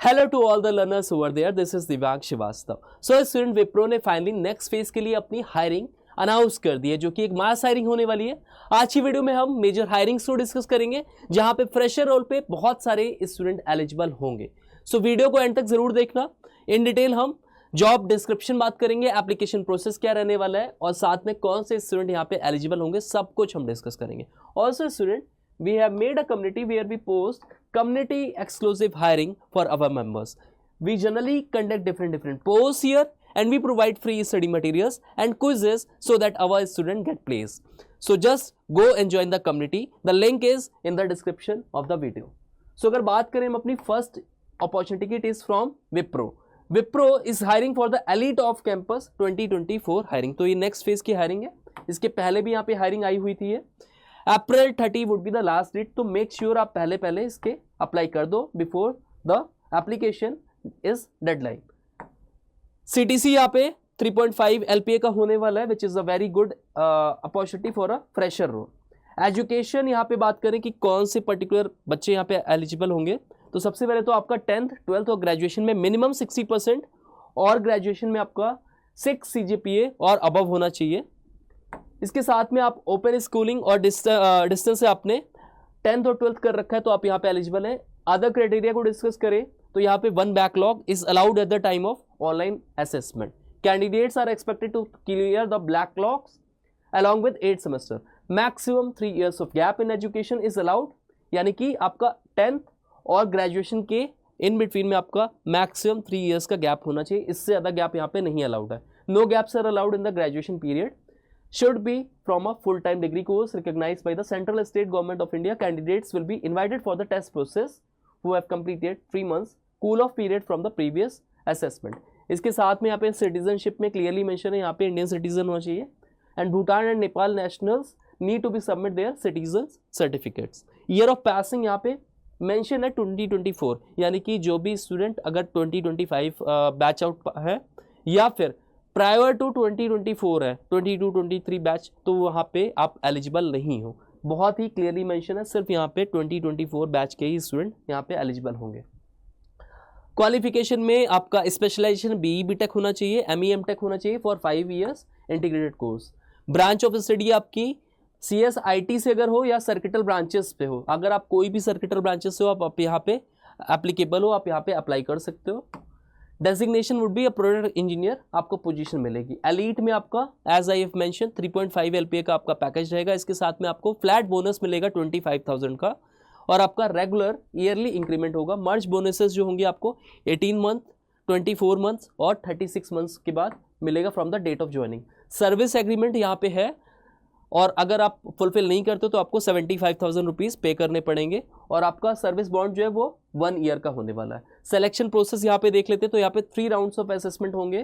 Hello to all the learners over there. This is दिव्यांग Srivastava. So student Wipro ने finally next phase के लिए अपनी हायरिंग अनाउंस कर दी है, जो कि एक मास हायरिंग होने वाली है. आज की वीडियो में हम मेजर हायरिंग्स को डिस्कस करेंगे, जहां पे फ्रेशर रोल पे बहुत सारे स्टूडेंट एलिजिबल होंगे. सो वीडियो को एंड तक जरूर देखना. इन डिटेल हम जॉब डिस्क्रिप्शन बात करेंगे, एप्लीकेशन प्रोसेस क्या रहने वाला है और साथ में कौन से स्टूडेंट यहाँ पे एलिजिबल होंगे, सब कुछ हम डिस्कस करेंगे. Also student, we have made a community where we post community exclusive hiring for our members. We generally conduct different posts here and we provide free study materials and quizzes so that our student get placed. So just go and join the community. The link is in the description of the video. So अगर बात करें हम अपनी first opportunity, it is from Wipro. Wipro is hiring for the elite of campus 2024 hiring. तो ये next phase की hiring है. इसके पहले भी यहाँ पे hiring आई हुई थी. April 30 would be the last date. तो मेक श्योर आप पहले इसके अप्लाई कर दो before the application is deadline. CTC यहाँ पे 3.5 LPA का होने वाला है, which is a very good opportunity for a fresher role. Education यहाँ पे बात करें कि कौन से पर्टिकुलर बच्चे यहाँ पे एलिजिबल होंगे, तो सबसे पहले तो आपका 10th 12th और ग्रेजुएशन में मिनिमम 60% और ग्रेजुएशन में आपका 6 CGPA और अबव होना चाहिए. इसके साथ में आप ओपन स्कूलिंग और डिस्टेंस से आपने 10th और 12th कर रखा है, तो आप यहाँ पे एलिजिबल हैं. अदर क्राइटेरिया को डिस्कस करें तो यहाँ पे 1 backlog is allowed at the time of online assessment. Candidates are expected to clear the backlogs along with 8 semester. Maximum 3 years of gap in education is allowed, यानी कि आपका 10th और graduation के इन बिटवीन में आपका maximum 3 years का gap होना चाहिए. इससे ज़्यादा गैप यहाँ पे नहीं अलाउड है. No gaps are allowed in the graduation period. Should be from a full-time degree course recognized by the Central State Government of India. Candidates will be invited for the test process who have completed 3 months cool-off period from the previous assessment. इसके साथ में यहाँ पे citizenship में clearly mention है, यहाँ पे Indian citizen होना चाहिए. And Bhutan and Nepal nationals need to be submit their citizens certificates. Year of passing यहाँ पे mention है 2024, यानी कि जो भी student अगर 2025 बैच आउट है या फिर प्रायर टू 2024 है, 22-23 बैच, तो वहाँ पे आप एलिजिबल नहीं हो. बहुत ही क्लियरली मेंशन है, सिर्फ यहाँ पे 2024 बैच के ही स्टूडेंट यहाँ पे एलिजिबल होंगे. क्वालिफिकेशन में आपका स्पेशलाइजेशन BE BTech होना चाहिए, ME MTech होना चाहिए for 5 years integrated course. Branch of study आपकी CSIT से अगर हो या सर्किटल ब्रांचेस पे हो. अगर आप कोई भी सर्किटल ब्रांचेस से हो, आप यहाँ पे एप्लीकेबल हो, आप यहाँ पे अप्लाई कर सकते हो. Designation would be a product engineer, आपको पोजीशन मिलेगी. एलीट में आपका as I have mention 3.5 LPA का आपका पैकेज रहेगा. इसके साथ में आपको फ्लैट बोनस मिलेगा 25,000 का, और आपका रेगुलर ईयरली इंक्रीमेंट होगा. मर्ज बोनसेस जो होंगे आपको 18 मंथ, 24 मंथ्स और 36 मंथ्स के बाद मिलेगा from the date of joining. Service agreement यहाँ पे है, और अगर आप फुलफिल नहीं करते तो आपको 75,000 रुपीज़ पे करने पड़ेंगे. और आपका सर्विस बॉन्ड जो है वो 1 year का होने वाला है. सिलेक्शन प्रोसेस यहाँ पे देख लेते हैं, तो यहाँ पे 3 राउंड्स ऑफ असेसमेंट होंगे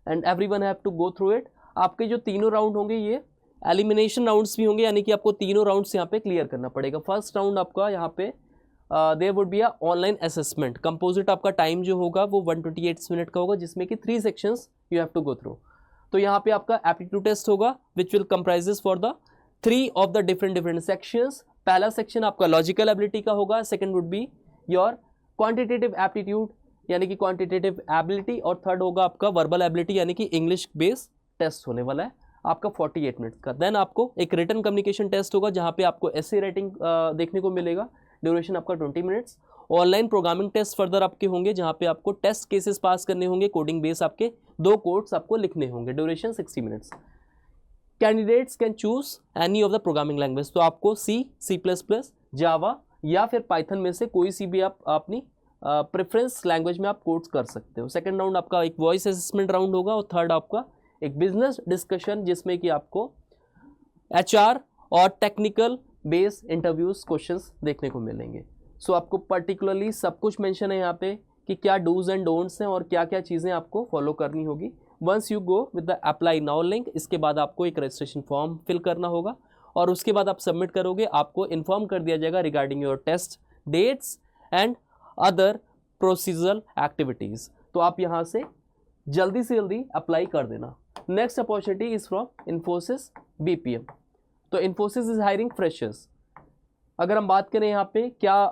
and everyone have to go through it. आपके जो तीनों राउंड होंगे ये एलिमिनेशन राउंड्स भी होंगे, यानी कि आपको तीनों राउंड्स यहाँ पे क्लियर करना पड़ेगा. फर्स्ट राउंड आपका यहाँ पे there would be a online assessment. Composite आपका टाइम जो होगा वो 128 मिनट का होगा, जिसमें कि 3 sections you have to go through. तो यहाँ पे आपका एप्टीट्यूड टेस्ट होगा which will comprises for the 3 of the different sections. पहला सेक्शन आपका लॉजिकल एबिलिटी का होगा, second would be your quantitative aptitude यानी कि क्वांटिटेटिव एबिलिटी, और थर्ड होगा आपका वर्बल एबिलिटी यानी कि इंग्लिश बेस्ड टेस्ट होने वाला है आपका 48 मिनट्स का. देन आपको एक रिटन कम्युनिकेशन टेस्ट होगा, जहाँ पे आपको ऐसे राइटिंग देखने को मिलेगा. ड्यूरेशन आपका 20 minutes. Online programming test further आपके होंगे, जहाँ पे आपको टेस्ट केसेस पास करने होंगे, कोडिंग बेस आपके 2 कोड्स आपको लिखने होंगे. Duration 60 minutes. Candidates can choose any of the programming language, तो आपको C++, जावा या फिर पाइथन में से कोई सी भी आप अपनी प्रेफरेंस लैंग्वेज में आप कोड्स कर सकते हो. सेकंड राउंड आपका एक वॉइस असेसमेंट राउंड होगा, और थर्ड आपका एक बिजनेस डिस्कशन, जिसमें कि आपको HR और टेक्निकल बेस्ड इंटरव्यूज क्वेश्चंस देखने को मिलेंगे. सो आपको पर्टिकुलरली सब कुछ मेंशन है यहाँ पे कि क्या डूज एंड डोंट्स हैं और क्या क्या चीज़ें आपको फॉलो करनी होगी. Once you go with the apply now link, इसके बाद आपको एक रजिस्ट्रेशन फॉर्म फिल करना होगा, और उसके बाद आप सबमिट करोगे. आपको इन्फॉर्म कर दिया जाएगा regarding your test dates and other procedural activities. तो आप यहाँ से जल्दी से जल्दी अप्लाई कर देना. Next opportunity is from Infosys BPM. तो इन्फोसिस इज हायरिंग फ्रेशर्स. अगर हम बात करें यहाँ पे क्या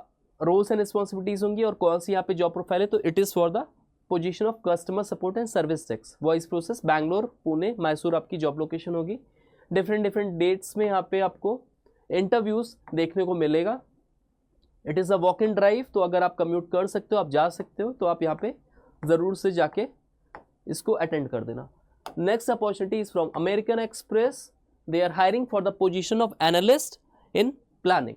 रोल्स एंड रिस्पॉन्सिबिलिटीज होंगी और कौन सी यहाँ पे जॉब प्रोफाइल है, तो it is for the position of customer support and service desk, voice process, Bangalore, Pune, Mysore आपकी जॉब लोकेशन होगी। डिफरेंट डेट्स में यहाँ पे आपको इंटरव्यूज़ देखने को मिलेगा। It is a walk in drive, तो अगर आप कम्यूट कर सकते हो, आप जा सकते हो, तो आप यहाँ पे ज़रूर से जाके इसको अटेंड कर देना। Next opportunity is from American Express, they are hiring for the position of analyst in planning.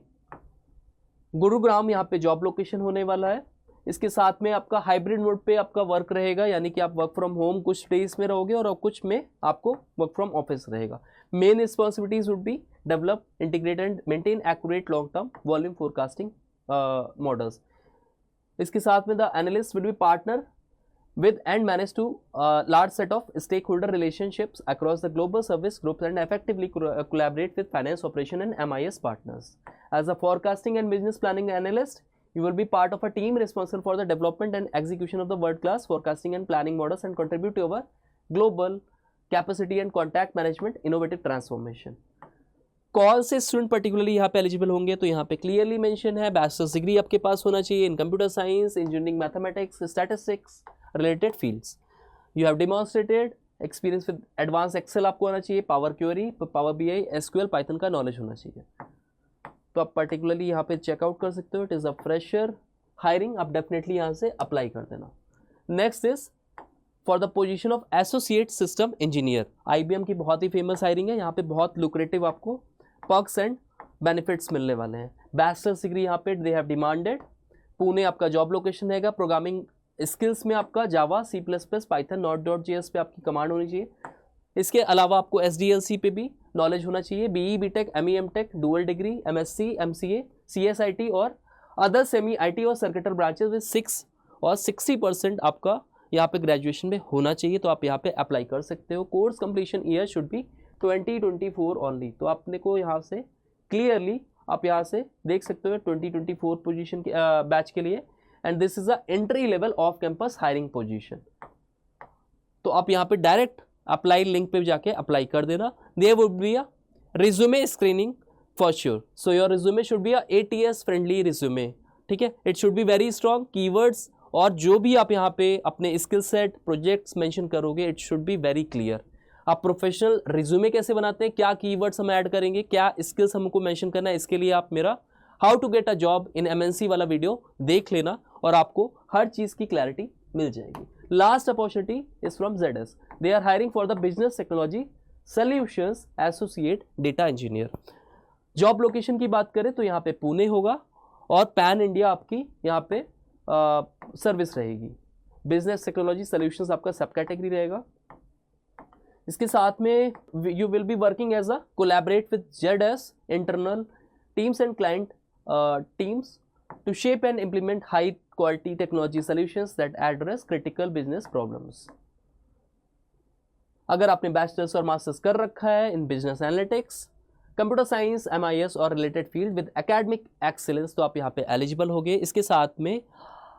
Gurugram यहाँ पे जॉब लोकेशन होने वाला है। इसके साथ में आपका हाइब्रिड मोड पे आपका वर्क रहेगा, यानी कि आप वर्क फ्रॉम होम कुछ डेज में रहोगे और कुछ में आपको वर्क फ्रॉम ऑफिस रहेगा। Main responsibilities would be develop, integrate and maintain accurate long term volume forecasting models. इसके साथ में the analyst will be partner with and manage to large set of stakeholder relationships across the global service groups and effectively collaborate with finance, operation and MIS partners. As a forecasting and business planning analyst, you will be part of a team responsible for the development and execution of the world-class forecasting and planning models and contribute to our global capacity and contact management innovative transformation. कौन से student particularly यहाँ पे eligible होंगे, तो यहाँ पे clearly mention है bachelors degree आपके पास होना चाहिए in computer science, engineering, mathematics, statistics related fields. You have demonstrated experience with advance Excel आपको आना चाहिए, power query, power BI, SQL, Python का नॉलेज होना चाहिए। तो आप पर्टिकुलरली यहाँ पे चेकआउट कर सकते हो। It is a fresher hiring, आप डेफिनेटली यहाँ से अप्लाई कर देना। Next is for the position of associate system engineer. IBM की बहुत ही फेमस हायरिंग है, यहाँ पे बहुत लुक्रेटिव आपको पर्क्स एंड बेनिफिट्स मिलने वाले हैं। बैचलर्स डिग्री यहाँ पे दे हैव डिमांडेड। पुणे आपका जॉब लोकेशन रहेगा। प्रोग्रामिंग स्किल्स में आपका Java, C plus plus, Python, Node.js पे आपकी कमांड होनी चाहिए। इसके अलावा आपको SDLC पे भी नॉलेज होना चाहिए। BE, BTech, ME, MTech, dual degree, MSc, MCA, CSIT और अदर सेमी IT और सर्किटल ब्रांचेस विद 6 और 60% आपका यहाँ पे ग्रेजुएशन में होना चाहिए, तो आप यहाँ पे अप्लाई कर सकते हो। Course completion year should be 2024 only. तो आपने को यहाँ से क्लियरली आप यहाँ से देख सकते हो 2024 पोजीशन के बैच के लिए, and this is a entry level off campus hiring position. तो आप यहाँ पे डायरेक्ट अप्लाई लिंक पे जाके अप्लाई कर देना। There would be a resume screening for sure, so your resume should be a ATS friendly resume, ठीक है। It should be very strong, keywords और जो भी आप यहाँ पे अपने स्किल सेट प्रोजेक्ट्स मेंशन करोगे, इट शुड बी वेरी क्लियर। आप प्रोफेशनल रिज्यूमे कैसे बनाते हैं, क्या कीवर्ड्स हम ऐड करेंगे, क्या स्किल्स हमको मेंशन करना है, इसके लिए आप मेरा how to get a job in MNC वाला वीडियो देख लेना और आपको हर चीज़ की क्लैरिटी मिल जाएगी। Last opportunity is from ZS, they are hiring for the business technology solutions associate data engineer. Job location की बात करें तो यहाँ पे पुणे होगा और पैन इंडिया आपकी यहाँ पे सर्विस रहेगी। बिजनेस टेक्नोलॉजी सॉल्यूशंस आपका सब कैटेगरी रहेगा। इसके साथ में you will be working as a collaborate with ZS internal teams and client teams to shape and implement high quality technology solutions that address critical business problems. अगर आपने bachelors और masters कर रखा है in business analytics, computer science, MIS और related field with academic excellence, तो आप यहाँ पे एलिजिबल होगे। इसके साथ में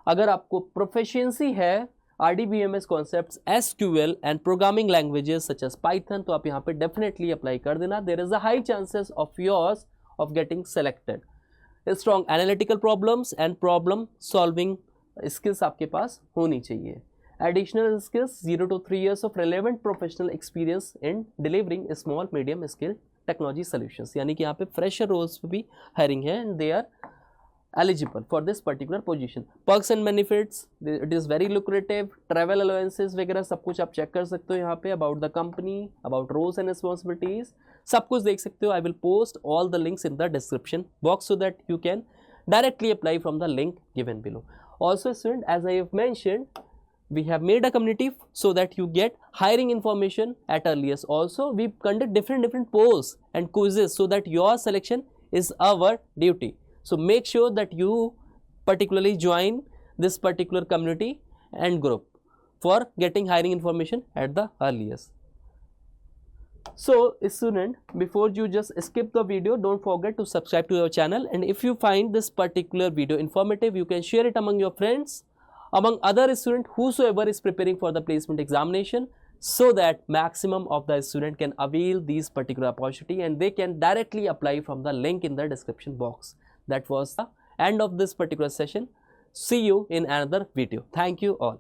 अगर आपको प्रोफिशिएंसी है RDBMS concepts, SQL and programming languages such as Python, तो आप यहाँ पे डेफिनेटली अप्लाई कर देना। There is a high chances of yours of getting selected. Strong analytical problems and problem solving skills आपके पास होनी चाहिए। Additional skills 0 to 3 years of relevant professional experience in delivering small medium skill technology solutions, यानी कि यहाँ पे fresher roles पे भी हायरिंग है and they are eligible for this particular position. Perks and benefits, it is very lucrative. Travel allowances वगैरह सब कुछ आप चेक कर सकते हो यहाँ पे। about the company, about roles and responsibilities, सब कुछ देख सकते हो। I will post all the links in the description box so that you can directly apply from the link given below. Also student, as I have mentioned, we have made a community so that you get hiring information at earliest. Also we conduct different polls and quizzes so that your selection is our duty. So make sure that you particularly join this particular community and group for getting hiring information at the earliest. So student, before you just skip the video, don't forget to subscribe to our channel, and if you find this particular video informative, you can share it among your friends, among other students whosoever is preparing for the placement examination, so that maximum of the student can avail these particular opportunity and they can directly apply from the link in the description box. That was the end of this particular session. See you in another video. Thank you all.